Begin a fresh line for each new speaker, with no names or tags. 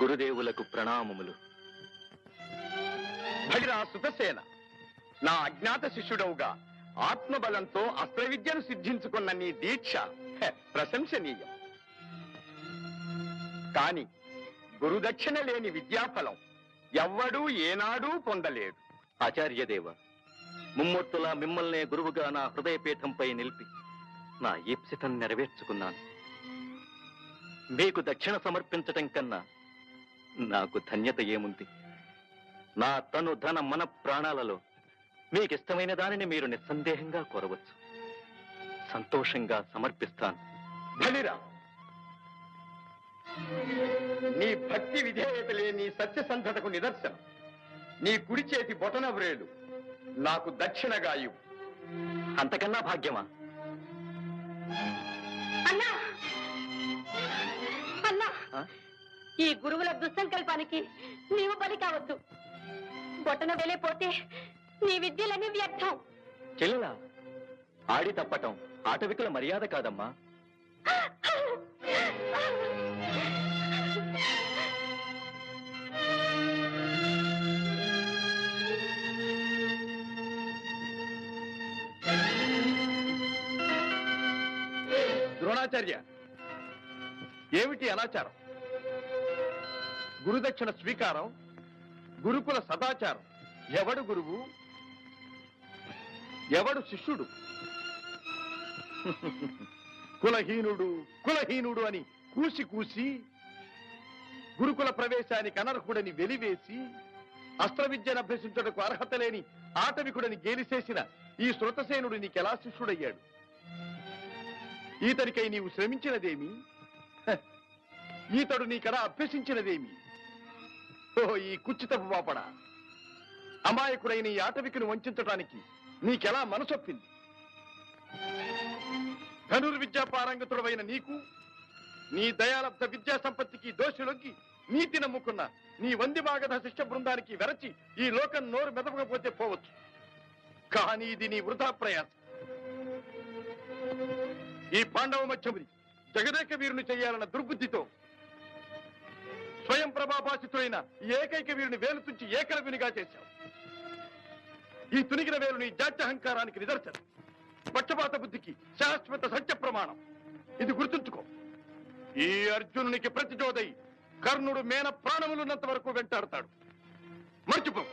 గురుదేవులకు ప్రణామములు.
భగిరా సుతసేన, నా అజ్ఞాత శిష్యుడవుగా ఆత్మబలంతో అస్త్ర విద్యను సిద్ధించుకున్న నీ దీక్ష ప్రశంసనీయం. కాని గురుదక్షిణ లేని విద్యాఫలం ఎవ్వడూ ఏనాడూ పొందలేడు.
ఆచార్యదేవ, ముమ్మూర్తులా మిమ్మల్నే గురువుగా నా హృదయపీఠంపై నిలిపి నా ఈప్సితం నెరవేర్చుకున్నాను. మీకు దక్షిణ సమర్పించటం కన్నా నాకు ధన్యత ఏముంది? నా తను ధన మన ప్రాణాలలో మీకిష్టమైన దానిని మీరు నిస్సందేహంగా కోరవచ్చు. సంతోషంగా సమర్పిస్తాను.
బలిరా, నీ భక్తి విధేయతలే నీ సత్యసంధతకు నిదర్శనం. నీ కుడి చేతి బొటన వ్రేలు నాకు దక్షిణగా ఇవ్వు.
అంతకన్నా భాగ్యమా?
అన్నా అన్నా, ఈ గురువుల దుస్సంకల్పానికి నీవు బలి కావద్దు. బొట్టన వేలేపోతే నీ విద్యలన్నీ వ్యర్థం.
చెల్లెలా, ఆడి తప్పటం ఆటవికుల మర్యాద కాదమ్మా.
ద్రోణాచార్య, ఏమిటి అనాచారం? గురుదక్షిణ స్వీకారం, గురుకుల సదాచారం. ఎవడు గురువు, ఎవడు శిష్యుడు? కులహీనుడు కులహీనుడు అని కూసి కూసి, గురుకుల ప్రవేశానికి అనర్హుడని వెలివేసి, అస్త్ర విద్యను అభ్యసించుటకు అర్హత లేని ఆటవికుడని గేలిసేసిన ఈ శృతసేనుడు నీకెలా శిష్యుడయ్యాడు? ఈతనికై నీవు శ్రమించినదేమి? ఈతడు నీకలా అభ్యసించినదేమి? ఓ ఈ కుచ్చితపు వాపడ! అమాయకుడైన ఈ ఆటవికుని వంచడానికి నీకెలా మనసొప్పింది? ధనుర్విద్యా పారంగతుడవైన నీకు, నీ దయాలబ్ధ విద్యా సంపత్తికి దోషులొగ్గి నీతి నమ్ముకున్న నీ వందిమాగధ శిష్య బృందానికి వెరచి ఈ లోకం నోరు మెదపకపోతే పోవచ్చు. కానీ ఇది నీ వృధా ప్రయాసం. ఈ పాండవ మధ్యముని జగదేక వీరుని చెయ్యాలన్న దుర్బుద్ధితో స్వయం ప్రభాభాసితుడైన ఈ ఏకైక వీరుని వేలు తుంచి ఏకలవినిగా చేశావు. ఈ తునిగిన వేలు నీ జాత్యహంకారానికి నిదర్శనం, పక్షపాత బుద్ధికి శాశ్వత సత్య ప్రమాణం. ఇది గుర్తుంచుకో. ఈ అర్జునునికి ప్రతిజోదై కర్ణుడు మేన ప్రాణములున్నంత వరకు వెంటాడతాడు. మర్చిపో.